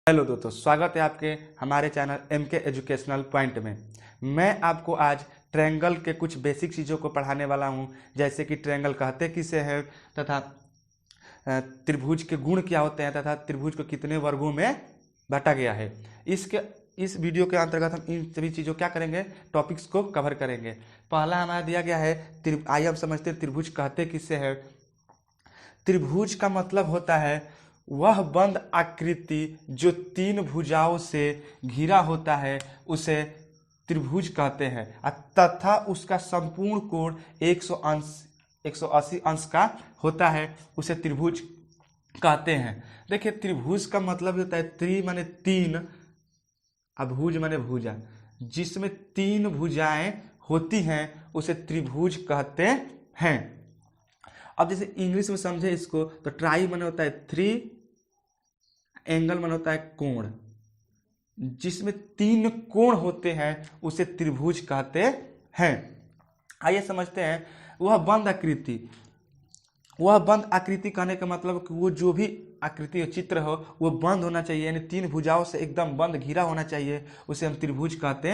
Hello दोस्तों, स्वागत है आपके हमारे चैनल MK एजुकेशनल पॉइंट में। मैं आपको आज ट्रायंगल के कुछ बेसिक चीज़ों को पढ़ाने वाला हूं, जैसे कि ट्रायंगल कहते किसे हैं तथा त्रिभुज के गुण क्या होते हैं तथा त्रिभुज को कितने वर्गों में बांटा गया है। इस वीडियो के अंतर्गत हम इन सभी चीज़ों क्या करेंगे, टॉपिक्स को कवर करेंगे। पहला हमारा दिया गया है आइए हम समझते हैं त्रिभुज कहते किसे है। त्रिभुज का मतलब होता है वह बंद आकृति जो तीन भुजाओं से घिरा होता है, उसे त्रिभुज कहते हैं तथा उसका संपूर्ण कोण 180 अंश का होता है, उसे त्रिभुज कहते हैं। देखिए, त्रिभुज का मतलब होता है त्रि माने तीन, अभुज माने भुजा, जिसमें तीन भुजाएं होती हैं उसे त्रिभुज कहते हैं। अब जैसे इंग्लिश में समझे इसको तो ट्राई माने होता है थ्री, एंगल माने होता है कोण, जिसमें तीन कोण होते हैं उसे त्रिभुज कहते हैं। आइए समझते हैं वह बंद आकृति कहने का मतलब कि वो जो भी आकृति हो, चित्र हो, वो बंद होना चाहिए, यानी तीन भुजाओं से एकदम बंद घिरा होना चाहिए, उसे हम त्रिभुज कहते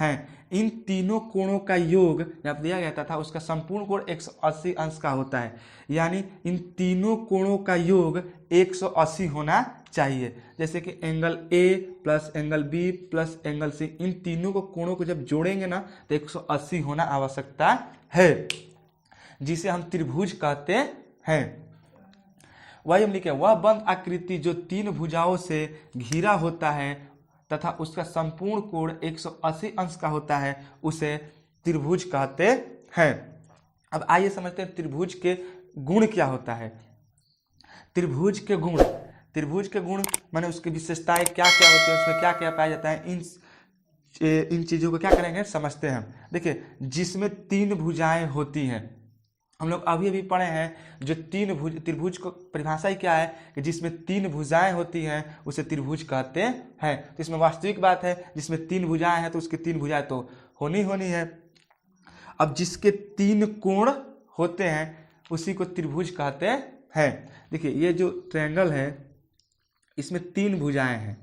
हैं। इन तीनों कोणों का योग यहाँ पर दिया गया था, उसका संपूर्ण कोण 180 अंश का होता है, यानी इन तीनों कोणों का योग 180 होना चाहिए। जैसे कि angle A plus angle B plus angle C, इन तीनों को कोणों को जब जोड़ेंगे ना तो 180 होना आवश्यकता है, जिसे हम त्रिभुज कहते हैं। वही हम लिखे, वह बंद आकृति जो तीन भुजाओं से घिरा होता है तथा उसका संपूर्ण कोण 180 अंश का होता है, उसे त्रिभुज कहते हैं। अब आइए समझते हैं त्रिभुज के गुण क्या होता है। त्रिभुज के गुण माने उसकी विशेषताएं क्या क्या होती है, उसमें क्या क्या पाया जाता है, इन चीजों को क्या करेंगे समझते हैं। देखिए, जिसमें तीन भुजाएं होती हैं, हम लोग अभी पढ़े हैं जो त्रिभुज को परिभाषा ही क्या है कि जिसमें तीन भुजाएं होती हैं उसे त्रिभुज कहते हैं। तो इसमें वास्तविक बात है, जिसमें तीन भुजाएं हैं तो उसकी तीन भुजाएं तो होनी है। अब जिसके तीन कोण होते हैं उसी को त्रिभुज कहते हैं। देखिए, ये जो ट्रायंगल है इसमें तीन भुजाएं हैं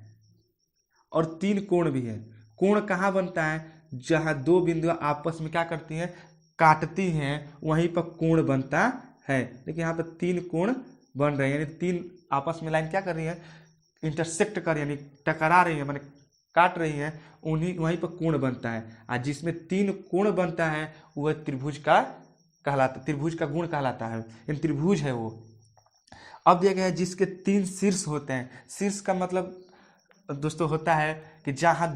और तीन कोण भी है। कोण कहाँ बनता है, जहां दो बिंदु आपस में क्या करती हैं, काटती हैं, वहीं पर कोण बनता है। देखिए, यहाँ पर तीन कोण बन रहे हैं, यानी तीन आपस में लाइन क्या कर रही है, इंटरसेक्ट कर, यानी टकरा रही है, माने काट रही है, वहीं पर कोण बनता है। और जिसमें तीन कोण बनता है वह त्रिभुज का गुण कहलाता है, यानी त्रिभुज है वो। अब दिया गया है जिसके तीन शीर्ष होते हैं। शीर्ष का मतलब दोस्तों होता है कि जहां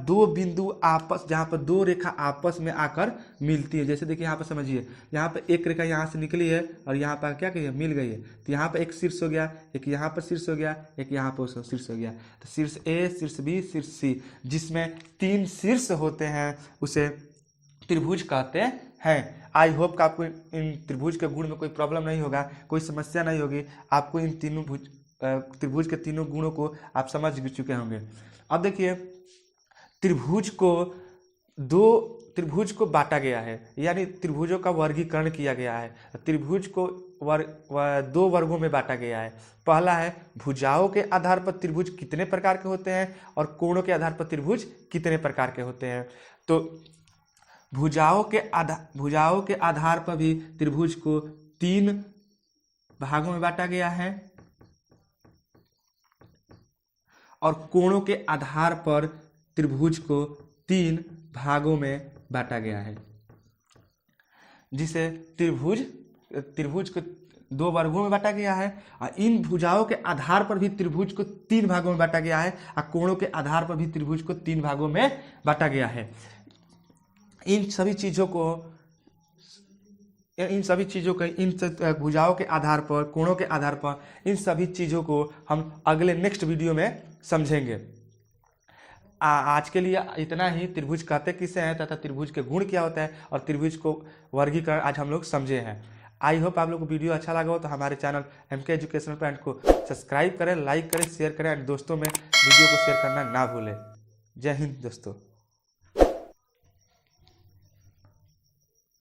पर दो रेखा आपस में आकर मिलती है। जैसे देखिए, यहाँ पर समझिए, यहाँ पर एक रेखा यहाँ से निकली है और यहाँ पर क्या कही है, मिल गई है, तो यहाँ पर एक शीर्ष हो गया, एक यहाँ पर शीर्ष हो गया, एक यहाँ पर शीर्ष हो गया। तो शीर्ष ए, शीर्ष बी, शीर्ष सी, जिसमें तीन शीर्ष होते हैं उसे त्रिभुज कहते हैं। आई होप कि आपको इन त्रिभुज के गुण में कोई प्रॉब्लम नहीं होगा, कोई समस्या नहीं होगी। आपको इन तीनों त्रिभुज के तीनों गुणों को आप समझ चुके होंगे। अब देखिए, त्रिभुज को बांटा गया है, यानी त्रिभुजों का वर्गीकरण किया गया है। त्रिभुज को दो वर्गों में बांटा गया है। पहला है भुजाओं के आधार पर त्रिभुज कितने प्रकार के होते हैं और कोणों के आधार पर त्रिभुज कितने प्रकार के होते हैं। तो भुजाओं के आधार पर भी त्रिभुज को तीन भागों में बांटा गया है और कोणों के आधार पर त्रिभुज को तीन भागों में बांटा गया है, जिसे त्रिभुज को दो वर्गों में बांटा गया है। और इन भुजाओं के आधार पर भी त्रिभुज को तीन भागों में बांटा गया है और कोणों के आधार पर भी त्रिभुज को तीन भागों में बांटा गया है। इन सभी चीजों को इन भुजाओं के आधार पर, कोणों के आधार पर, इन सभी चीजों को हम अगले नेक्स्ट वीडियो में समझेंगे। आज के लिए इतना ही। त्रिभुज कहते किसे हैं तथा त्रिभुज के गुण क्या होता है और त्रिभुज को वर्गीकरण आज हम लोग समझे हैं। आई होप आप लोग को वीडियो अच्छा लगा हो तो हमारे चैनल MK एजुकेशनल पॉइंट को सब्सक्राइब करें, लाइक करें, शेयर करें और दोस्तों में वीडियो को शेयर करना ना भूलें। जय हिंद दोस्तों।